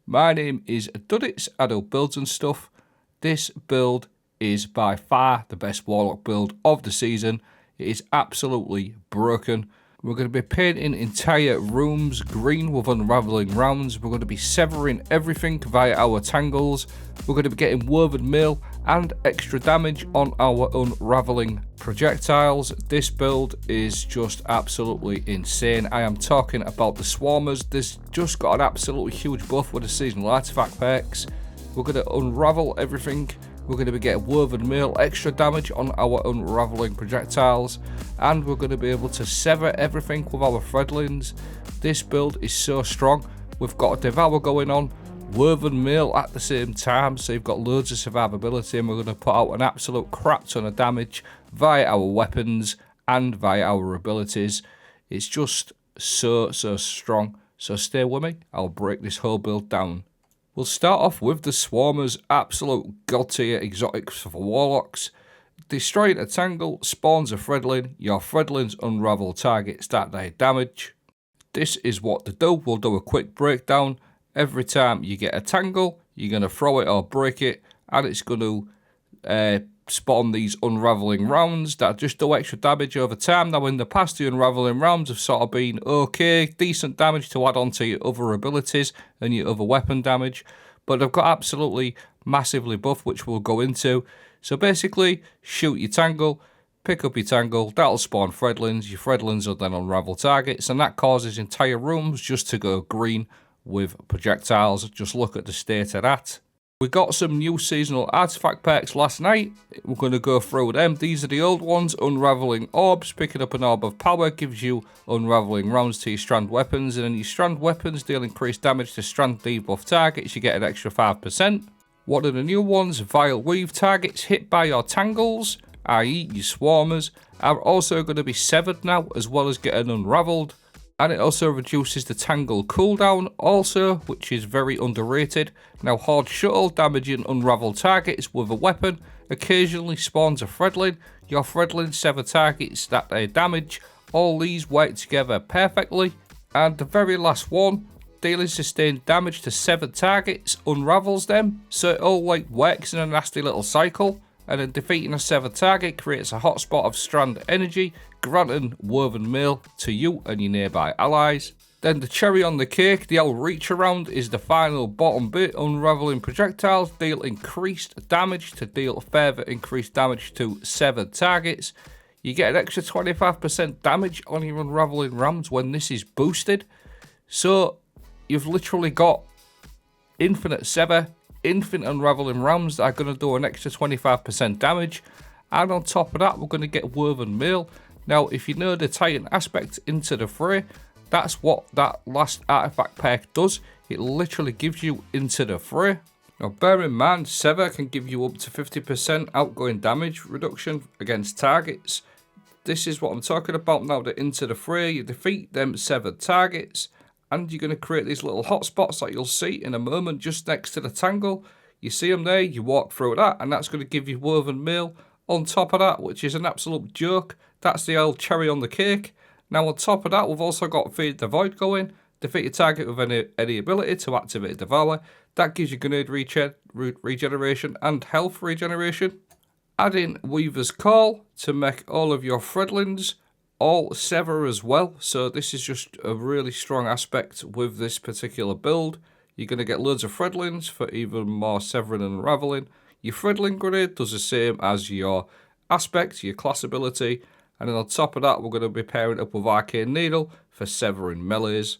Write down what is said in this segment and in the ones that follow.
My name is Duddits, I do builds and stuff. This build is by far the best Warlock build of the season. It is absolutely broken. We're going to be painting entire rooms green with unraveling rounds. We're going to be severing everything via our tangles. We're going to be getting woven mail and extra damage on our unraveling projectiles. This build is just absolutely insane. I am talking about the swarmers. This just got an absolutely huge buff with the seasonal artifact perks. We're going to unravel everything. We're going to be getting woven mail, extra damage on our unraveling projectiles, and we're going to be able to sever everything with our threadlings. This build is so strong. We've got a devour going on, woven mail at the same time, so you've got loads of survivability, and we're going to put out an absolute crap ton of damage via our weapons and via our abilities. It's just so strong. So stay with me, I'll break this whole build down. We'll start off with the Swarmers, absolute god tier exotics for Warlocks. Destroying a tangle spawns a threadling. Your threadlings unravel targets that they damage. This is what they do. We'll do a quick breakdown. Every time you get a tangle, you're going to throw it or break it, and it's going to spawn these unraveling rounds that just do extra damage over time. Now in the past, the unraveling rounds have sort of been okay, decent damage to add on to your other abilities and your other weapon damage, but they've got absolutely massively buff, which we'll go into. So basically, shoot your tangle, pick up your tangle, that'll spawn threadlings. Your threadlings will then unravel targets, and that causes entire rooms just to go green with projectiles. Just look at the state of that. We got some new seasonal artifact perks last night. We're going to go through them. These are the old ones. Unraveling orbs. Picking up an orb of power gives you unraveling rounds to your strand weapons, and then your strand weapons deal increased damage to strand debuff targets. You get an extra 5%. One of the new ones, vile weave. Targets hit by your tangles, i.e. your swarmers, are also going to be severed now, as well as getting unraveled. And it also reduces the tangle cooldown also, which is very underrated. Now Horde Shuttle, damaging unraveled targets with a weapon, occasionally spawns a threadling. Your threadlings sever targets that they damage. All these work together perfectly. And the very last one, dealing sustained damage to severed targets, unravels them. So it all works in a nasty little cycle. And then defeating a severed target creates a hotspot of strand energy, granting woven mail to you and your nearby allies. Then the cherry on the cake, the old reach around, is the final bottom bit. Unraveling projectiles deal increased damage to deal further increased damage to severed targets. You get an extra 25% damage on your unraveling rounds when this is boosted. So you've literally got infinite sever, infinite unraveling rounds that are going to do an extra 25% damage, and on top of that we're going to get woven mail. Now if you know the Titan aspect into the fray, that's what that last artifact perk does. It literally gives you into the fray. Now bear in mind, sever can give you up to 50% outgoing damage reduction against targets. This is what I'm talking about now, the into the fray. You defeat them severed targets, and you're going to create these little hotspots that you'll see in a moment just next to the tangle. You see them there, you walk through that, and that's going to give you woven mail on top of that, which is an absolute joke. That's the old cherry on the cake. Now on top of that, we've also got Feed the Void going. Defeat a target with any ability to activate Devour. That gives you grenade regeneration and health regeneration. Add in Weaver's Call to make all of your threadlings all sever as well. So this is just a really strong aspect with this particular build. You're going to get loads of threadlings for even more severing and unraveling. Your threadling grenade does the same as your aspect, your class ability, and then on top of that we're going to be pairing up with Arcane Needle for severing melees.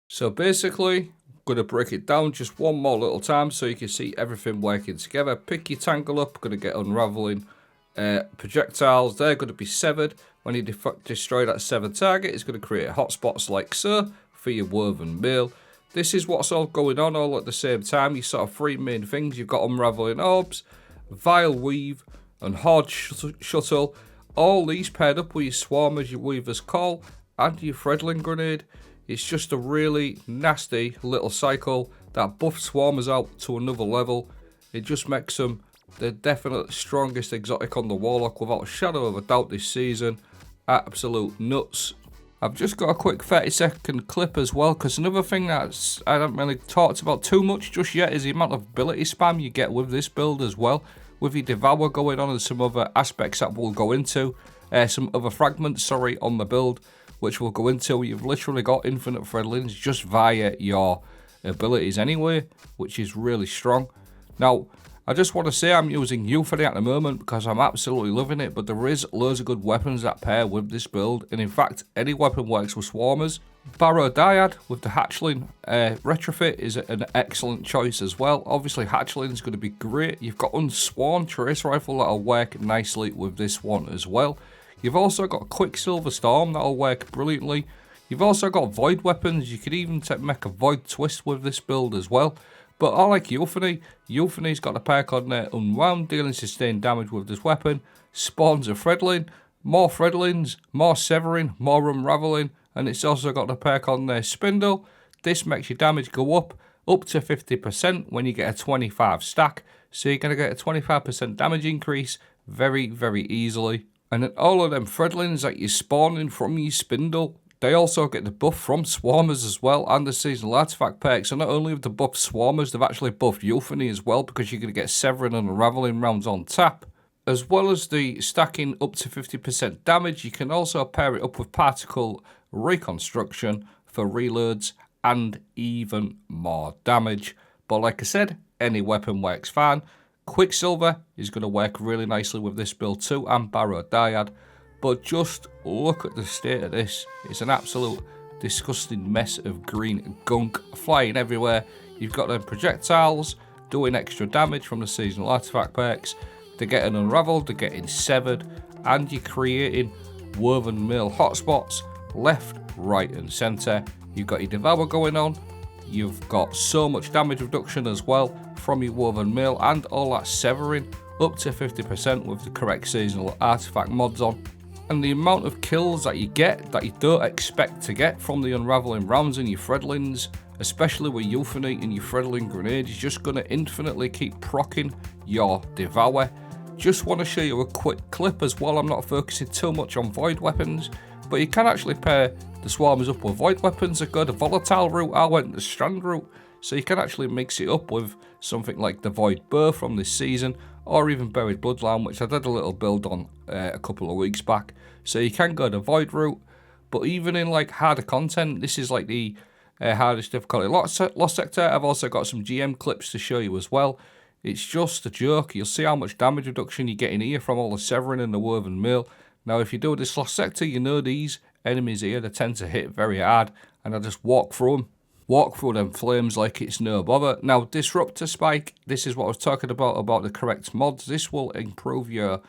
So basically, I'm going to break it down just one more little time so you can see everything working together. Pick your tangle up, going to get unraveling projectiles. They're going to be severed. When you destroy that severed target, it's going to create hotspots like so for your woven mail. This is what's all going on all at the same time. You sort of three main things. You've got unraveling orbs, vile weave, and horde shuttle. All these paired up with your swarmers, your weaver's call, and your threadling grenade. It's just a really nasty little cycle that buffs swarmers out to another level. It just makes them the definite strongest exotic on the Warlock without a shadow of a doubt this season. Absolute nuts. I've just got a quick 30-second clip as well, because another thing that I haven't really talked about too much just yet is the amount of ability spam you get with this build as well, with your Devour going on and some other aspects that we'll go into, some other fragments, sorry, on the build, which we'll go into. You've literally got infinite threadlings just via your abilities anyway, which is really strong. Now, I just want to say I'm using Euphony at the moment because I'm absolutely loving it, but there is loads of good weapons that pair with this build, and in fact, any weapon works with Swarmers. Barrow-dyad with the Hatchling retrofit is an excellent choice as well. Obviously, Hatchling is going to be great. You've got Unsworn Trace Rifle that'll work nicely with this one as well. You've also got Quicksilver Storm that'll work brilliantly. You've also got Void weapons. You could even make a Void Twist with this build as well. But I like Euphony. Euphony's got a perk on there, Unwound, dealing sustained damage with this weapon. Spawns a Threadling, more Threadlings, more Severing, more Unraveling. And it's also got the perk on there, Spindle. This makes your damage go up to 50% when you get a 25 stack. So you're going to get a 25% damage increase very, very easily. And then all of them Threadlings that you're spawning from your Spindle, they also get the buff from Swarmers as well, and the seasonal artifact perks. So not only have they buffed Swarmers, they've actually buffed Euphony as well, because you're going to get Severing and Unraveling rounds on tap. As well as the stacking up to 50% damage, you can also pair it up with Particle Reconstruction for reloads and even more damage. But like I said, any weapon works fine. Quicksilver is going to work really nicely with this build too, and Barrow-dyad. But just look at the state of this. It's an absolute disgusting mess of green gunk flying everywhere. You've got them projectiles doing extra damage from the seasonal artifact perks. They're getting unraveled, they're getting severed, and you're creating woven mail hotspots left, right, and centre. You've got your Devour going on. You've got so much damage reduction as well from your woven mail, and all that severing up to 50% with the correct seasonal artifact mods on. And the amount of kills that you get that you don't expect to get from the unraveling rounds and your Threadlings, especially with Euphony and your Threadling grenade, is just going to infinitely keep proccing your Devour. Just want to show you a quick clip as well. I'm not focusing too much on Void weapons, but you can actually pair the Swarmers up with Void weapons. I go the Volatile route, I went the Strand route, so you can actually mix it up with something like the Void Burr from this season, or even Buried Bloodline, which I did a little build on a couple of weeks back. So you can go the Void route, but even in like harder content, this is like the hardest difficulty Lost Sector. I've also got some GM clips to show you as well. It's just a joke. You'll see how much damage reduction you get in here from all the Severing and the Woven Mail. Now, if you do this Lost Sector, you know these enemies here, they tend to hit very hard, and I just walk through them flames like it's no bother. Now, Disruptor Spike, this is what I was talking about the correct mods. This will improve your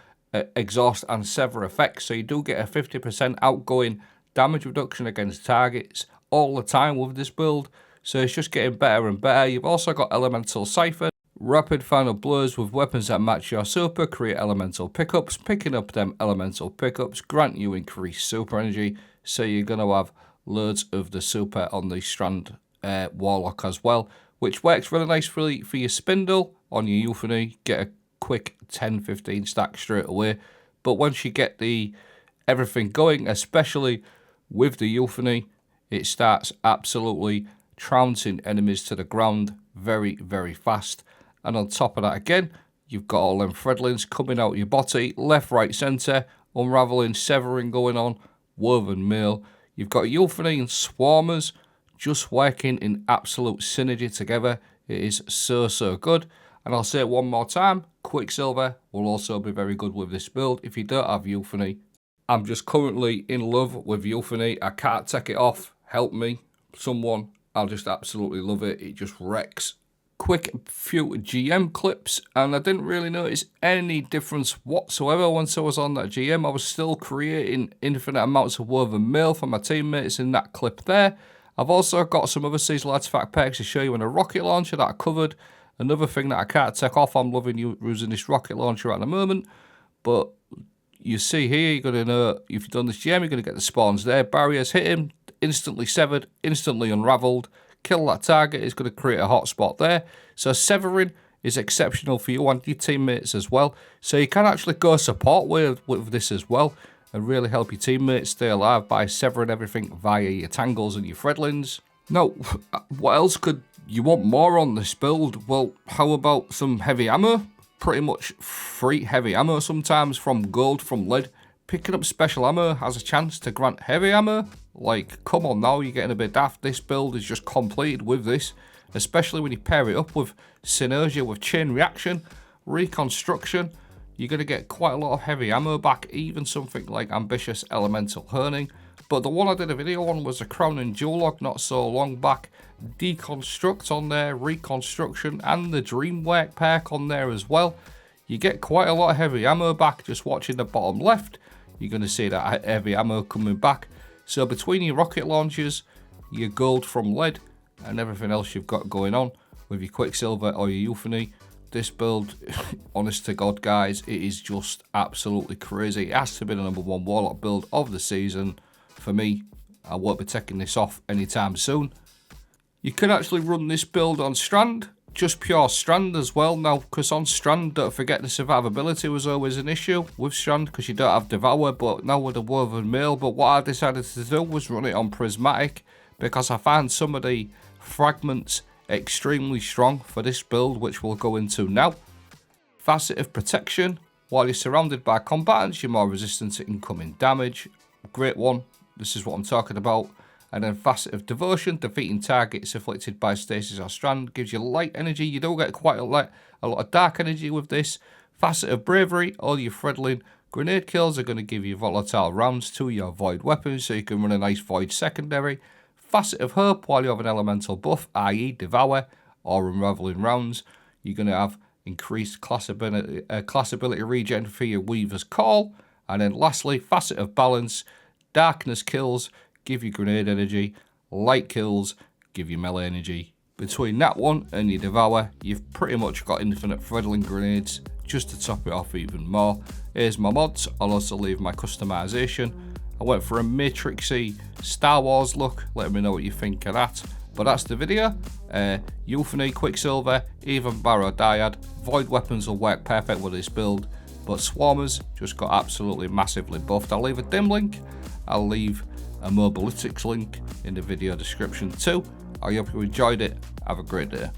exhaust and sever effects, so you do get a 50% outgoing damage reduction against targets all the time with this build, so it's just getting better and better. You've also got Elemental Cypher, rapid final blows with weapons that match your super, create elemental pickups. Picking up them elemental pickups grant you increased super energy, so you're going to have loads of the super on the Strand Warlock as well, which works really nice for your Spindle on your Euphony. Get a quick 10-15 stack straight away. But once you get everything going, especially with the Euphony, it starts absolutely trouncing enemies to the ground very, very fast. And on top of that, again, you've got all them Threadlings coming out your body, left, right, centre, unraveling, severing going on, woven mail. You've got Euphony and Swarmers just working in absolute synergy together. It is so, so good. And I'll say it one more time, Quicksilver will also be very good with this build if you don't have Euphony. I'm just currently in love with Euphony. I can't take it off. Help me, someone. I'll just absolutely love it. It just wrecks. Quick few GM clips, and I didn't really notice any difference whatsoever once I was on that GM. I was still creating infinite amounts of woven mail for my teammates in that clip there. I've also got some other seasonal artifact perks to show you in a rocket launcher that I covered. Another thing that I can't take off, I'm loving using this rocket launcher at the moment, but you see here, you're going to know, if you've done this GM, you're going to get the spawns there. Barriers hit him, instantly severed, instantly unraveled. Kill that target, is going to create a hotspot there. So severing is exceptional for you and your teammates as well. So you can actually go support with this as well. and really help your teammates stay alive by severing everything via your tangles and your threadlings. Now, what else could you want more on this build? Well, how about some heavy ammo? Pretty much free heavy ammo sometimes from gold, from lead. Picking up special ammo has a chance to grant heavy ammo. Like, come on now, you're getting a bit daft. This build is just completed with this, especially when you pair it up with synergy, with chain reaction, reconstruction. You're going to get quite a lot of heavy ammo back, even something like ambitious elemental herning. But the one I did a video on was a crown and jewel log not so long back. Deconstruct on there, reconstruction, and the dreamwork perk on there as well. You get quite a lot of heavy ammo back. Just watching the bottom left, you're going to see that heavy ammo coming back. So between your rocket launchers, your gold from lead, and everything else you've got going on with your quicksilver or your euphony, this build, honest to God guys, it is just absolutely crazy. It has to be the #1 warlock build of the season. For me, I won't be taking this off anytime soon. You can actually run this build on Strand, just pure Strand as well now, because on Strand, don't forget the survivability was always an issue with Strand because you don't have Devour, but now with the Woven Mail. But what I decided to do was run it on Prismatic because I found some of the fragments extremely strong for this build, which we'll go into now. Facet of Protection. While you're surrounded by combatants, you're more resistant to incoming damage. Great one. This is what I'm talking about. And then Facet of Devotion, defeating targets afflicted by stasis or strand, gives you light energy. You don't get quite a lot of dark energy with this. Facet of Bravery, all your threadling grenade kills are going to give you volatile rounds to your void weapons, so you can run a nice void secondary. Facet of Hope, while you have an elemental buff, i.e. Devour or Unraveling rounds, you're going to have increased class ability regen for your Weaver's Call. And then lastly, Facet of Balance, darkness kills give you grenade energy, light kills give you melee energy. Between that one and your Devour, you've pretty much got infinite threadling grenades just to top it off even more. Here's my mods. I'll also leave my customization. I went for a matrixy Star Wars look. Let me know what you think of that. But that's the video. Euphony, Quicksilver, even barrow-dyad. Void weapons will work perfect with this build, but Swarmers just got absolutely massively buffed. I'll leave a dim link. I'll leave a mobilytics link in the video description too. I hope you enjoyed it. Have a great day.